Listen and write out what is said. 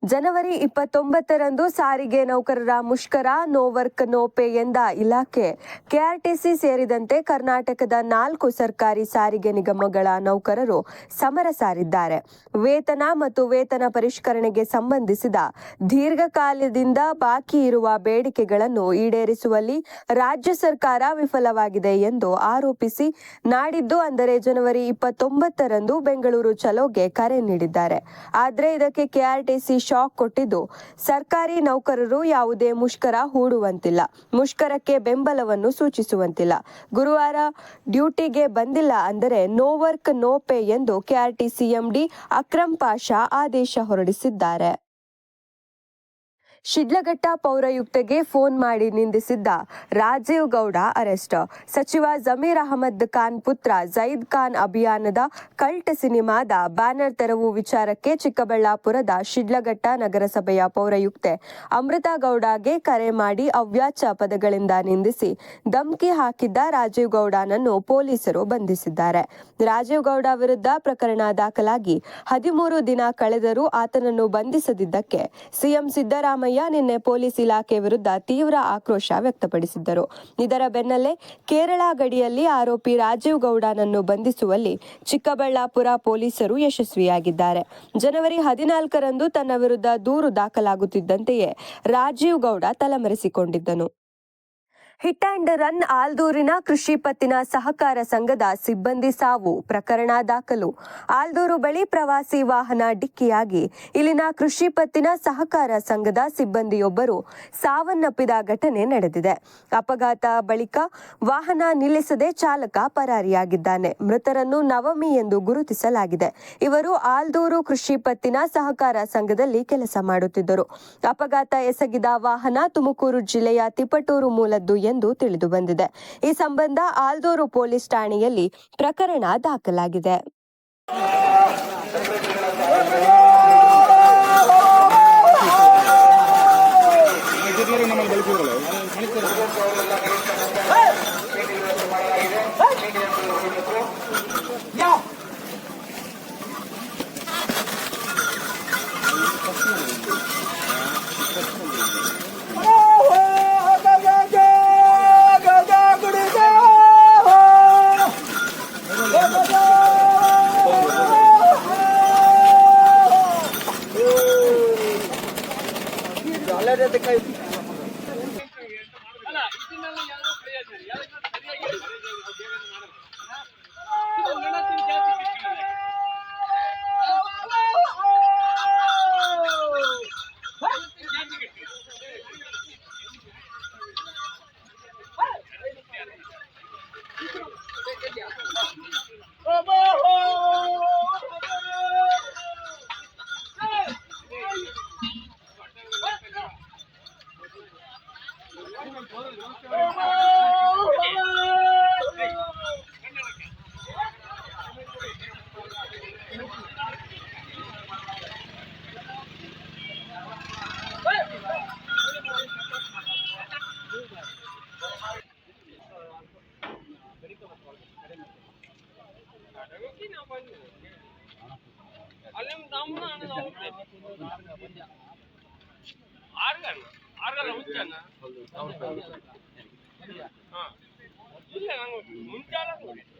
ಜನವರಿ 29ರಂದು ಸಾರಿಗೆ ನೌಕರರ ಮುಷ್ಕರ ನೋ ವರ್ಕ್ ನೋ ಪೇ ಎಂದ ಇಲಾಖೆ ಕೆಆರ್ಟಿಸಿ ಸೇರಿದಂತೆ ಕರ್ನಾಟಕದ 4 ಸರ್ಕಾರಿ ಸಾರಿಗೆ ನಿಗಮಗಳ ನೌಕರರು ಸಮರ ಸಾರಿದ್ದಾರೆ. ವೇತನ ಮತ್ತು ವೇತನ ಪರಿಷ್ಕರಣೆಗೆ ಸಂಬಂಧಿಸಿದ ದೀರ್ಘಕಾಲದಿಂದ ಬಾಕಿ ಇರುವ ಬೇಡಿಕೆಗಳನ್ನು ಈಡೇರಿಸುವಲ್ಲಿ ರಾಜ್ಯ ಸರ್ಕಾರ ವಿಫಲವಾಗಿದೆ ಎಂದು ಆರೋಪಿಸಿ ನಾಡಿದ್ದು ಅಂದರೆ ಜನವರಿ 29ರಂದು ಬೆಂಗಳೂರು ಚಲೋಗೆ ಕರೆ ನೀಡಿದ್ದಾರೆ. ಆದರೆ ಇದಕ್ಕೆ ಕೆಆರ್ಟಿಸಿ ಶಾಕ್ ಕೊಟ್ಟಿದ್ದು, ಸರ್ಕಾರಿ ನೌಕರರು ಯಾವುದೇ ಮುಷ್ಕರ ಹೂಡುವಂತಿಲ್ಲ, ಮುಷ್ಕರಕ್ಕೆ ಬೆಂಬಲವನ್ನು ಸೂಚಿಸುವಂತಿಲ್ಲ. ಗುರುವಾರ ಡ್ಯೂಟಿಗೆ ಬಂದಿಲ್ಲ ಅಂದರೆ ನೋ ವರ್ಕ್ ನೋ ಪೇ ಎಂದು ಕೆಆರ್ಟಿಸಿ ಎಂಡಿ ಅಕ್ರಂ ಪಾಷಾ ಆದೇಶ ಹೊರಡಿಸಿದ್ದಾರೆ. ಶಿಡ್ಲಘಟ್ಟ ಪೌರಾಯುಕ್ತೆಗೆ ಫೋನ್ ಮಾಡಿ ನಿಂದಿಸಿದ್ದ ರಾಜೀವ್ ಗೌಡ ಅರೆಸ್ಟ್. ಸಚಿವ ಜಮೀರ್ ಅಹಮದ್ ಖಾನ್ ಪುತ್ರ ಜೈದ್ ಖಾನ್ ಅಭಿಯಾನದ ಕಲ್ಟ್ ಸಿನಿಮಾದ ಬ್ಯಾನರ್ ತೆರವು ವಿಚಾರಕ್ಕೆ ಚಿಕ್ಕಬಳ್ಳಾಪುರದ ಶಿಡ್ಲಘಟ್ಟ ನಗರಸಭೆಯ ಪೌರಾಯುಕ್ತೆ ಅಮೃತಾ ಗೌಡಗೆ ಕರೆ ಮಾಡಿ ಅವ್ಯಾಚ್ಯ ಪದಗಳಿಂದ ನಿಂದಿಸಿ ಧಮಕಿ ಹಾಕಿದ್ದ ರಾಜೀವ್ ಗೌಡನನ್ನು ಪೊಲೀಸರು ಬಂಧಿಸಿದ್ದಾರೆ. ರಾಜೀವ್ ಗೌಡ ವಿರುದ್ಧ ಪ್ರಕರಣ ದಾಖಲಾಗಿ 13 ದಿನ ಕಳೆದರೂ ಆತನನ್ನು ಬಂಧಿಸದಿದ್ದಕ್ಕೆ ಸಿಎಂ ಸಿದ್ದರಾಮಯ್ಯ ನಿನ್ನೆ ಪೊಲೀಸ್ ಇಲಾಖೆ ವಿರುದ್ಧ ತೀವ್ರ ಆಕ್ರೋಶ ವ್ಯಕ್ತಪಡಿಸಿದ್ದರು. ಇದರ ಬೆನ್ನಲ್ಲೇ ಕೇರಳ ಗಡಿಯಲ್ಲಿ ಆರೋಪಿ ರಾಜೀವ್ ಗೌಡನನ್ನು ಬಂಧಿಸುವಲ್ಲಿ ಚಿಕ್ಕಬಳ್ಳಾಪುರ ಪೊಲೀಸರು ಯಶಸ್ವಿಯಾಗಿದ್ದಾರೆ. ಜನವರಿ 14ರಂದು ತನ್ನ ವಿರುದ್ಧ ದೂರು ದಾಖಲಾಗುತ್ತಿದ್ದಂತೆಯೇ ರಾಜೀವ್ ಗೌಡ ತಲೆಮರೆಸಿಕೊಂಡಿದ್ದನು. ಹಿಟ್ ಅಂಡ್ ರನ್ ಆಲ್ದೂರಿನ ಕೃಷಿ ಪತ್ತಿನ ಸಹಕಾರ ಸಂಘದ ಸಿಬ್ಬಂದಿ ಸಾವು ಪ್ರಕರಣ ದಾಖಲು. ಆಲ್ದೂರು ಬಳಿ ಪ್ರವಾಸಿ ವಾಹನ ಡಿಕ್ಕಿಯಾಗಿ ಇಲ್ಲಿನ ಕೃಷಿ ಪತ್ತಿನ ಸಹಕಾರ ಸಂಘದ ಸಿಬ್ಬಂದಿಯೊಬ್ಬರು ಸಾವನ್ನಪ್ಪಿದ ಘಟನೆ ನಡೆದಿದೆ. ಅಪಘಾತ ಬಳಿಕ ವಾಹನ ನಿಲ್ಲಿಸದೆ ಚಾಲಕ ಪರಾರಿಯಾಗಿದ್ದಾನೆ. ಮೃತರನ್ನು ನವಮಿ ಎಂದು ಗುರುತಿಸಲಾಗಿದೆ. ಇವರು ಆಲ್ದೂರು ಕೃಷಿ ಪತ್ತಿನ ಸಹಕಾರ ಸಂಘದಲ್ಲಿ ಕೆಲಸ ಮಾಡುತ್ತಿದ್ದರು. ಅಪಘಾತ ಎಸಗಿದ ವಾಹನ ತುಮಕೂರು ಜಿಲ್ಲೆಯ ತಿಪಟೂರು ಮೂಲದ್ದು ಎಂದು ತಿಳಿದು ಬಂದಿದೆ. ಈ ಸಂಬಂಧ ಆಲ್ದೂರು ಪೊಲೀಸ್ ಠಾಣೆಯಲ್ಲಿ ಪ್ರಕರಣ ದಾಖಲಾಗಿದೆ. ಇಲ್ಲ, ನಾನು ಮುಂಚೆ